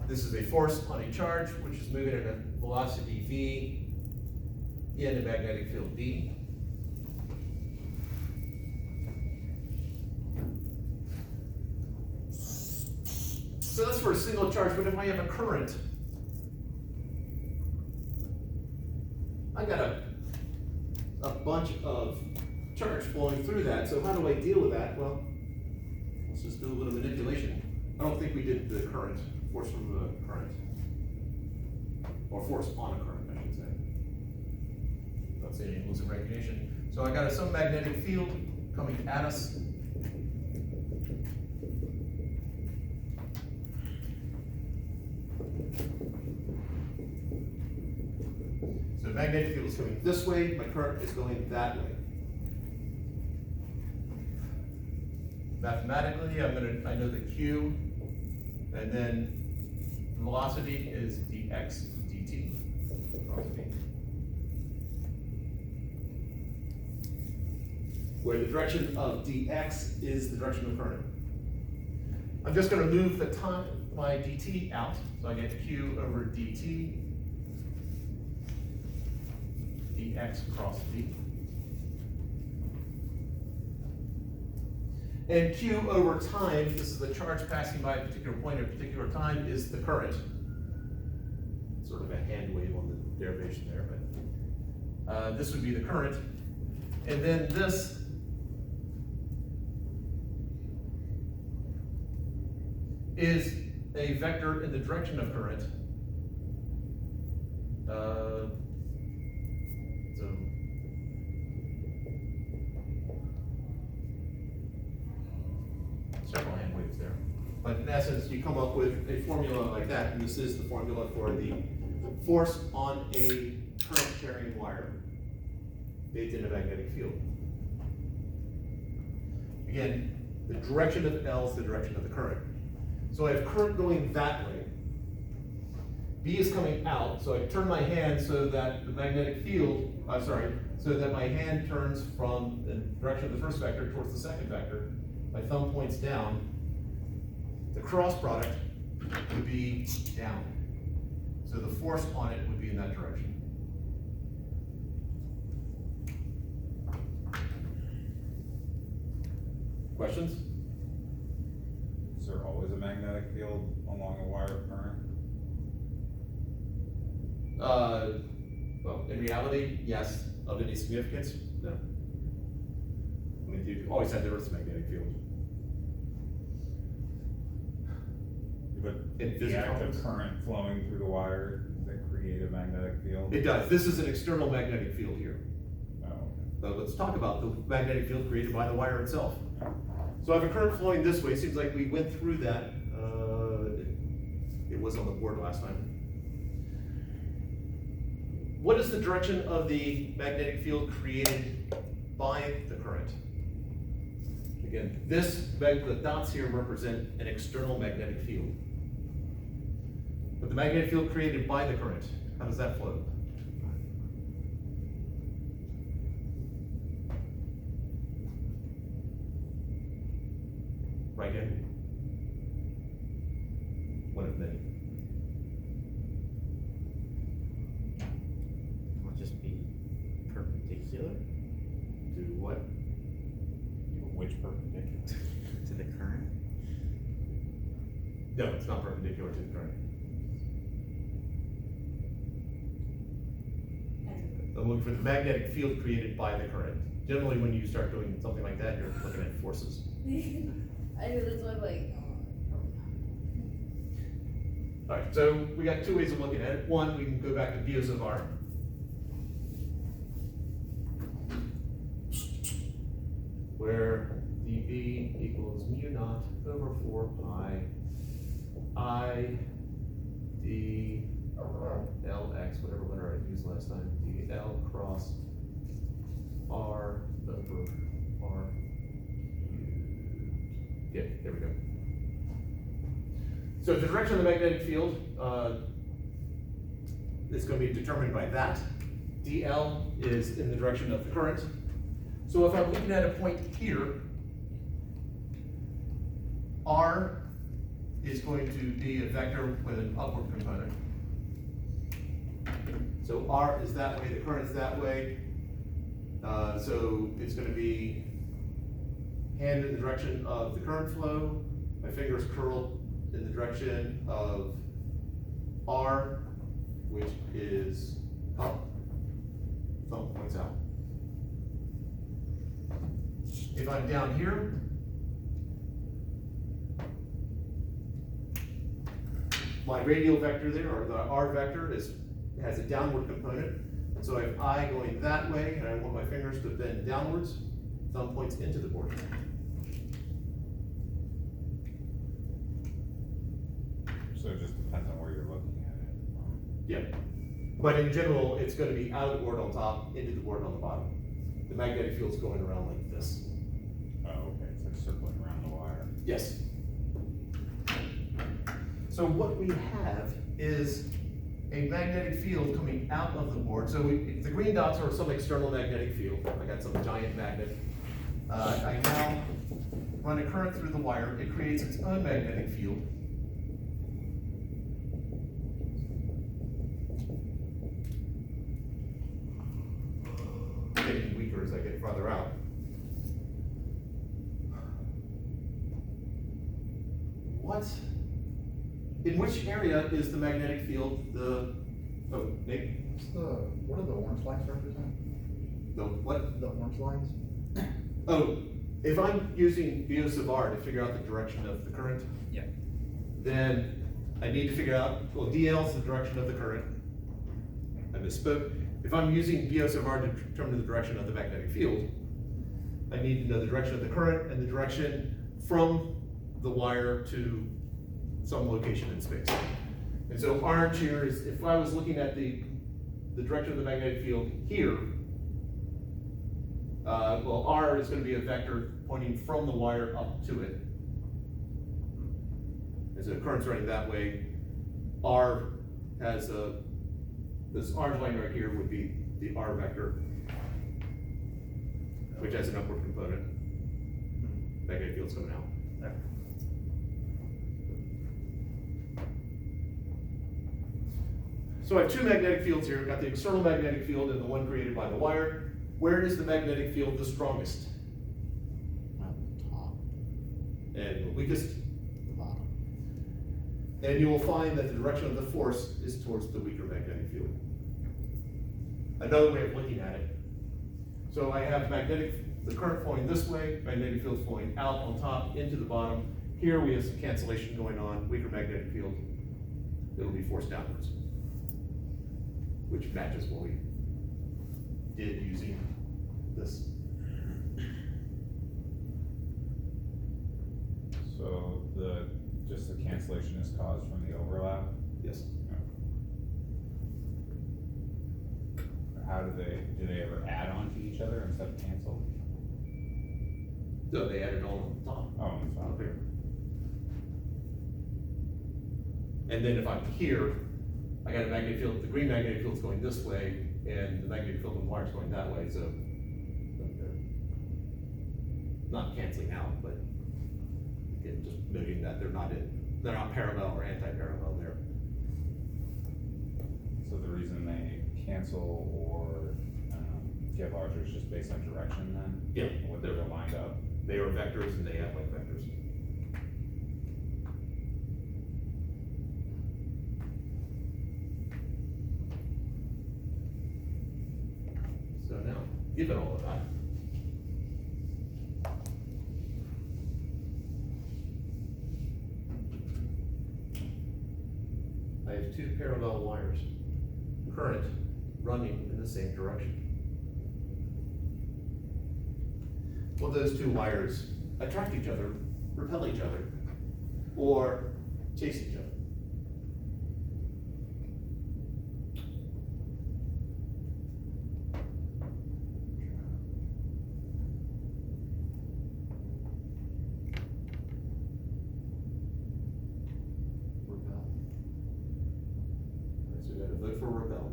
This is a force on a charge, which is moving at a velocity v in a magnetic field B. So that's for a single charge, but if I have a current, I got a bunch of charge flowing through that. So how do I deal with that? Well, let's just do a little manipulation. I don't think we did the current, force from the current. Or force on a current, I should say. Not saying any rules of recognition. So I got some magnetic field coming at us. So the magnetic field is coming this way, my current is going that way. Mathematically, I know the Q, and then velocity is dx dt. Where the direction of dx is the direction of current. I'm just going to move the time, my dt out, so I get q over dt, dx cross v. And q over time, this is the charge passing by a particular point at a particular time, is the current. Sort of a hand wave on the derivation there, but this would be the current. And then this is a vector in the direction of current. Several hand waves there. But in essence, you come up with a formula like that, and this is the formula for the force on a current carrying wire bathed in a magnetic field. Again, the direction of L is the direction of the current. So I have current going that way. B is coming out, so I turn my hand so that the magnetic field, so that my hand turns from the direction of the first vector towards the second vector. My thumb points down. The cross product would be down. So the force on it would be in that direction. Questions? Is there always a magnetic field along a wire of current? Well, in reality, yes. Of any significance, no. I mean, you always have the Earth's magnetic field. But In the act physics. of current flowing through the wire, does that create a magnetic field? It does. This is an external magnetic field here. Oh, But let's talk about the magnetic field created by the wire itself. So I have a current flowing this way. It seems like we went through that. It was on the board last time. What is the direction of the magnetic field created by the current? Again, the dots here represent an external magnetic field. But the magnetic field created by the current, how does that flow? Right in? One of many. Will just be perpendicular To what? which perpendicular? to the current. No, it's not perpendicular to the current. I'm looking for the magnetic field created by the current. Generally, when you start doing something like that, you're looking at forces. I know this one like. All right, so we got two ways of looking at it. One, we can go back to Biot-Savart. Where dV equals mu naught over 4 pi I d Lx, whatever letter I used last time, dL cross R over R. Yeah, there we go. So the direction of the magnetic field is going to be determined by that. dl is in the direction of the current. So if I'm looking at a point here, R is going to be a vector with an upward component. So R is that way, the current's that way. So it's gonna be hand in the direction of the current flow, my fingers curl in the direction of R, which is up, thumb points out. If I'm down here, my radial vector there, or the R vector, has a downward component. And so I have I going that way, and I want my fingers to bend downwards, thumb points into the board. So it just depends on where you're looking at it. Yeah. But in general, it's gonna be out of the board on top, into the board on the bottom. The magnetic field's going around like this. Oh, okay, it's like circling around the wire. Yes. So what we have is a magnetic field coming out of the board. So the green dots are some external magnetic field. I got some giant magnet. I now run a current through the wire. It creates its own magnetic field. Getting weaker as I get farther out. In which area is the magnetic field oh, Nick? What do the orange lines represent? The what? The orange lines? Oh, if I'm using B sub R to figure out the direction of the current, Yeah. then I need to figure out, well, DL is the direction of the current. I misspoke. If I'm using B sub R to determine the direction of the magnetic field, I need to know the direction of the current and the direction from the wire to some location in space. And so orange here is, if I was looking at the direction of the magnetic field here, well, R is going to be a vector pointing from the wire up to it. And so the current's running that way. R has this orange line right here would be the R vector, which has an upward component. Magnetic field's coming out. So I have two magnetic fields here. I've got the external magnetic field and the one created by the wire. Where is the magnetic field the strongest? At the top, And the weakest? the bottom. And you will find that the direction of the force is towards the weaker magnetic field. Another way of looking at it. So I have the current flowing this way, magnetic field flowing out on top into the bottom. Here we have some cancellation going on, weaker magnetic field. It'll be forced downwards, which matches what we did using this. So just the cancellation is caused from the overlap? Yes. How do they ever add on to each other instead of cancel? So they added all on the top. Oh, it's Up not here. And then if I'm here, I got a magnetic field, the green magnetic field's going this way, and the magnetic field on the wire's going that way, so they're not canceling out, but again, just noting that they're not parallel or anti-parallel there. So the reason they cancel or get larger is just based on direction then? Yeah. What they're lined up? They are vectors and they act like vectors. So now, given all of that, I have two parallel wires, current running in the same direction. Well, those two wires attract each other, repel each other, or chase each other. Repel. All right, so we gotta vote for repel.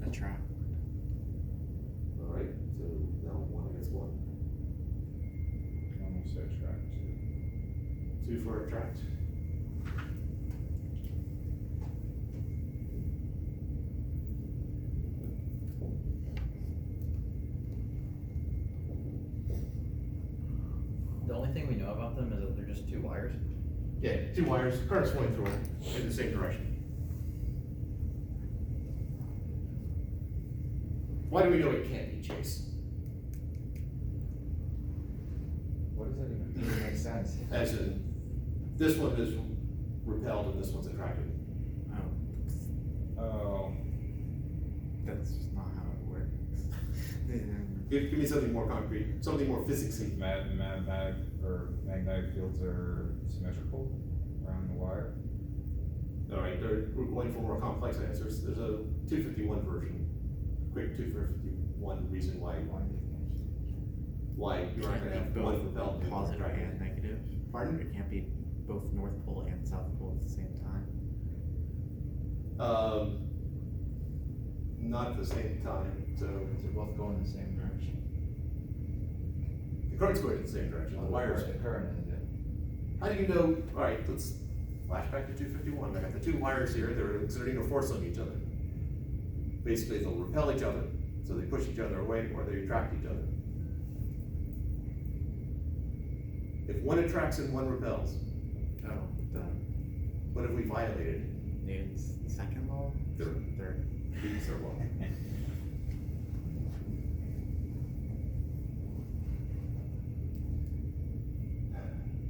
Attract. All right, so now one against one. Almost attract. 2 for attract. The only thing we know about them is that they're just two wires. Yeah, 2 wires, current's flowing through them in the same direction. Why do we know it can't be Chase? What does that even mean? Doesn't make sense. As in, this one is repelled and this one's attracted. Oh, Oh, that's just not how it works. Give me something more concrete, something more physicsy. magnetic fields are symmetrical around the wire. All right, we're going for more complex answers. There's a 251 version, quick 251 reason why you're not gonna have one repelled and one Positive attracted. and negative. Pardon? It can't be both North Pole and South Pole at the same time. Not at the same time, so They're both going the same direction. the current's going in the same direction, the wires. The current is it. How do you know, all right, let's flash back to 251. I got the 2 wires here, they're exerting a force on each other. Basically, they'll repel each other, so they push each other away, or they attract each other. If one attracts and one repels, Oh, the what have we violated? Newton's second law? Third. Third. These are law.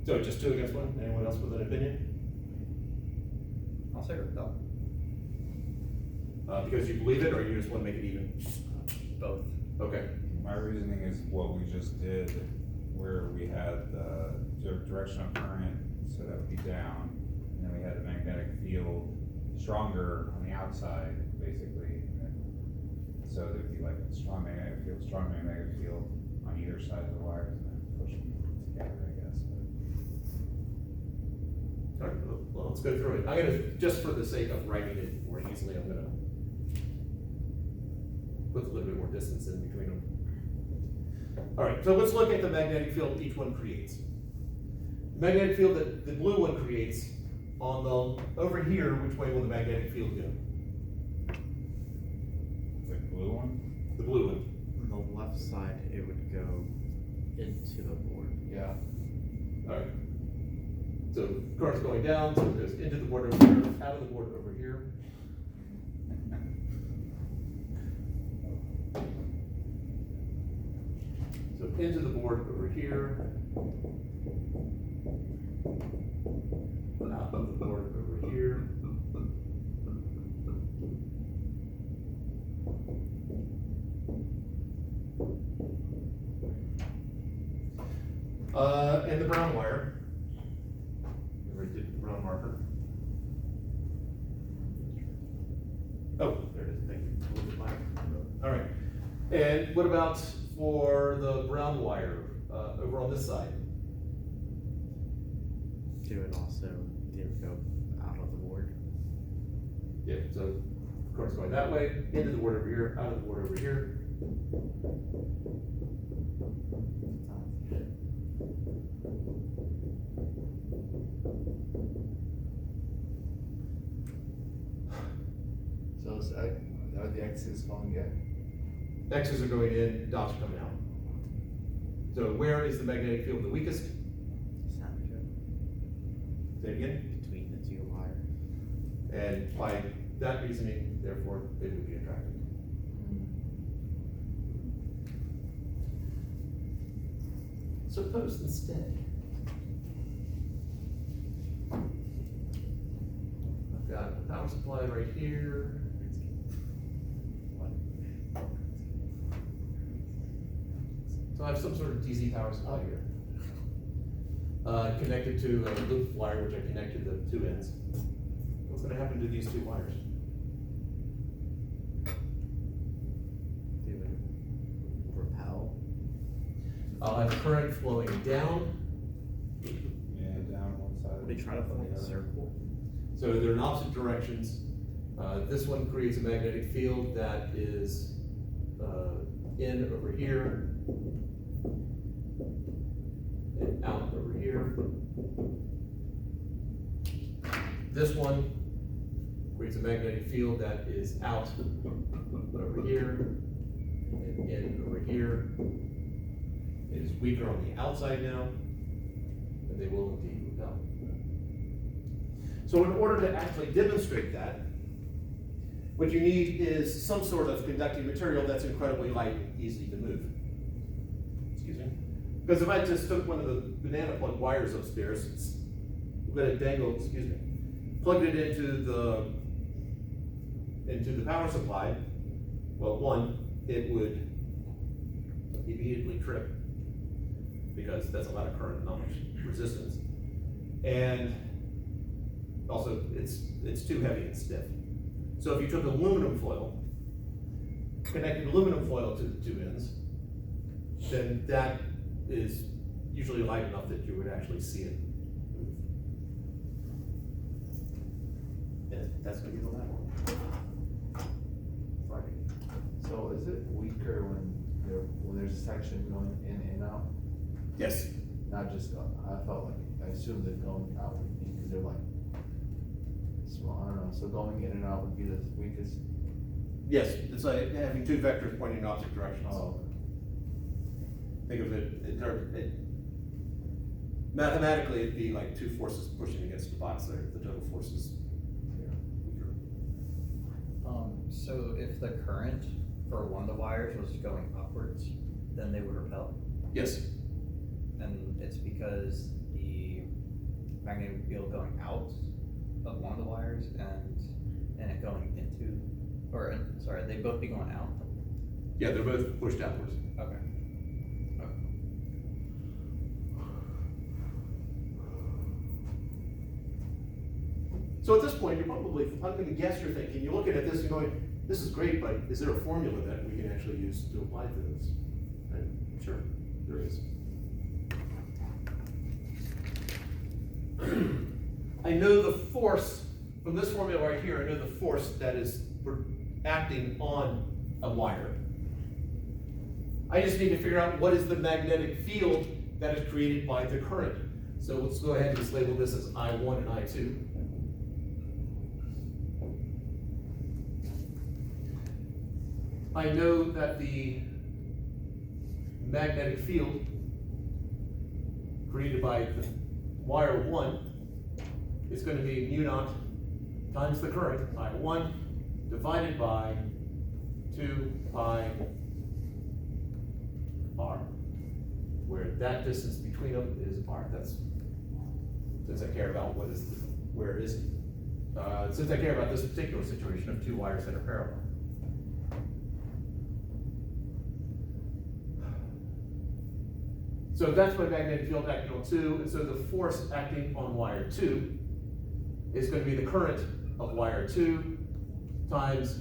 So just 2 against 1, anyone else with an opinion? I'll say repel. Because you believe it, or you just wanna make it even? Both. Okay, My reasoning is what we just did, where we had the direction of current, so that would be down, and then we had the magnetic field stronger on the outside, basically. So there'd be like strong magnetic field on either side of the wires, and then push them together, I guess. all right, well, let's go through it. I'm gonna, just for the sake of writing it more easily, I'm gonna put a little bit more distance in between them. All right, so let's look at the magnetic field each one creates. The magnetic field that the blue one creates, on the, over here, which way will the magnetic field go? The blue one? The blue one. On the left side, it would go into the board. Yeah. All right. So current's going down, so it goes into the board over here, out of the board over here. So into the board over here. Out of the board over here. And the brown wire. We already did the brown marker. Oh, there it is, thank you. A little bit lighter. All right, and what about for the brown wire, over on this side? It would go out of the board. Yeah, so current's going that way, into the board over here, out of the board over here. So it's, are the X's going in? X's are going in, dots are coming out. So where is the magnetic field the weakest? Center. Say it again. Between the two wires. And by that reasoning, therefore, they would be attracted. Suppose instead, I've got a power supply right here. So I have some sort of DC power supply here. Connected to a loop wire, which I connected the 2 ends. What's gonna happen to these 2 wires? They would repel. I'll have current flowing down. Yeah, down one side. Would they try to form a circle? So they're in opposite directions. This one creates a magnetic field that is in over here and out over here. this one creates a magnetic field that is out over here, and in over here. It is weaker on the outside now, and they will indeed repel. So in order to actually demonstrate that, what you need is some sort of conducting material that's incredibly light and easy to move. Excuse me. Because if I just took one of the banana plug wires upstairs, let it dangle, excuse me, plugged it into the power supply, well, one, it would immediately trip, because that's a lot of current, not much resistance. And also, it's too heavy and stiff. So if you took aluminum foil, connected aluminum foil to the two ends, then that is usually light enough that you would actually see it move. And that's gonna be the last one. Friday. So is it weaker when there's a section going in and out? Yes. Not just, I assumed that going out would be, because they're like small, I don't know, so going in and out would be the weakest? Yes, it's like having two vectors pointing in opposite directions. Oh, Think of it in terms, mathematically, it'd be like two forces pushing against the box there, the total force is weaker. So if the current for one of the wires was going upwards, then they would repel. Yes, And it's because the magnetic field going out of one of the wires and it going into, sorry, they both be going out? yeah, they're both pushed outwards. Okay. So at this point, you're probably, I'm gonna guess you're thinking, you're looking at this and going, this is great, but is there a formula that we can actually use to apply to this? And sure, there is. I know the force, from this formula right here, I know the force that is acting on a wire. I just need to figure out what is the magnetic field that is created by the current. So let's go ahead and just label this as I1 and I2. I know that the magnetic field created by the wire 1 is going to be mu naught times the current, I1, divided by 2 pi r, where that distance between them is r. That's, since I care about what is, where is it? Since I care about this particular situation of two wires that are parallel. So that's my magnetic field acting on 2, and so the force acting on wire 2 is going to be the current of wire 2 times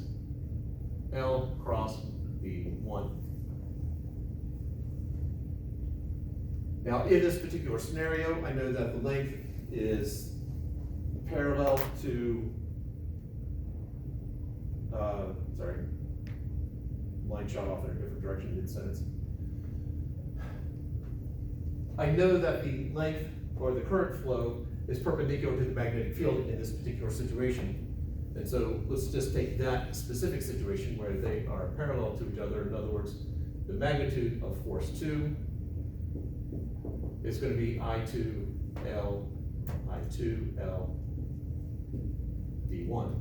L cross B1. Now, in this particular scenario, I know that the length is parallel to, line shot off in a different direction mid-sentence. I know that the length or the current flow is perpendicular to the magnetic field in this particular situation. And so let's just take that specific situation where they are parallel to each other. In other words, the magnitude of force 2 is going to be I2L, I2L, D1.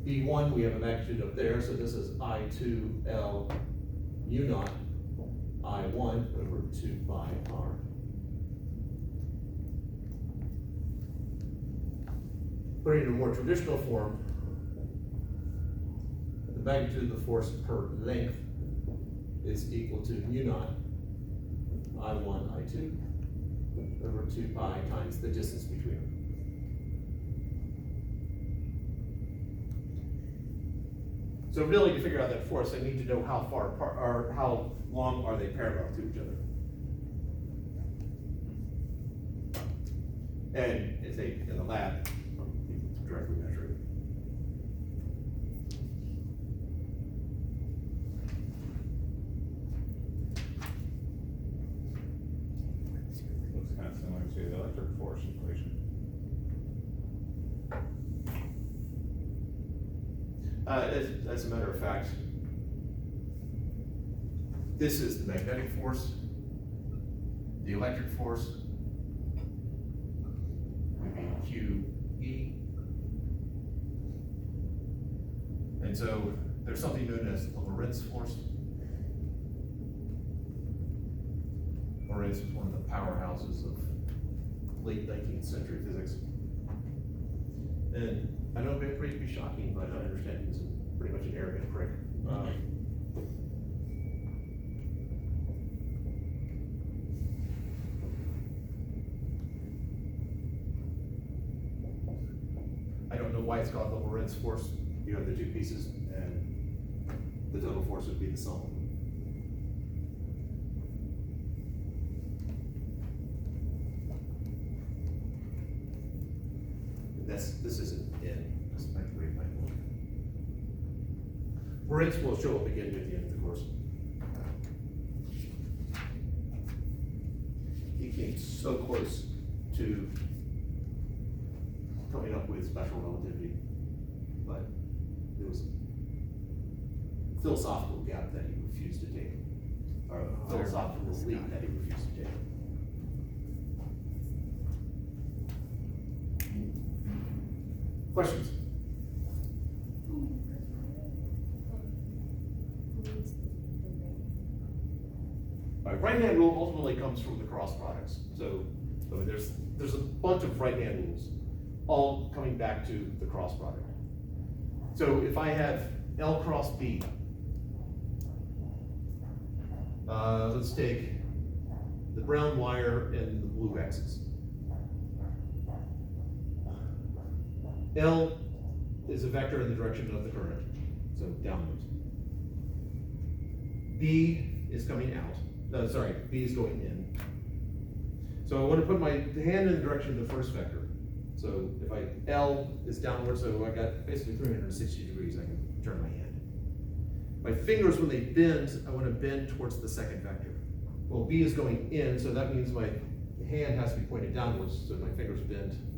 D1, we have a magnitude up there, so this is I2L mu naught I1 over 2 pi r. Putting it in a more traditional form, the magnitude of the force per length is equal to mu naught I1, I2 over 2 pi times the distance between them. So really, to figure out that force, I need to know how far apart, or how long are they parallel to each other. And if they, in the lab, you can directly measure it. Looks kind of similar to the electric force equation. As a matter of fact, this is the magnetic force, the electric force would be QE. And so there's something known as the Lorentz force. Lorentz was one of the powerhouses of late 19th century physics. And I know it may be shocking, but I understand he's pretty much an arrogant prick. I don't know why it's called the Lorentz force. You have the two pieces, and the total force would be the sum of them. This isn't in, this might read my book. Lorentz will show up again near the end of the course. He came so close to coming up with special relativity, but there was a philosophical gap that he refused to take, or a philosophical leap that he refused to take. Questions? Right-hand rule ultimately comes from the cross products. So, I mean, there's a bunch of right-hand rules, all coming back to the cross product. So if I have L cross B, let's take the brown wire and the blue X's. L is a vector in the direction of the current, so downwards. B is coming out. B is going in. So I want to put my hand in the direction of the first vector. So if L is downward, so I got basically 360 degrees, I can turn my hand. My fingers, when they bend, I want to bend towards the second vector. Well, B is going in, so that means my hand has to be pointed downwards, so my fingers bend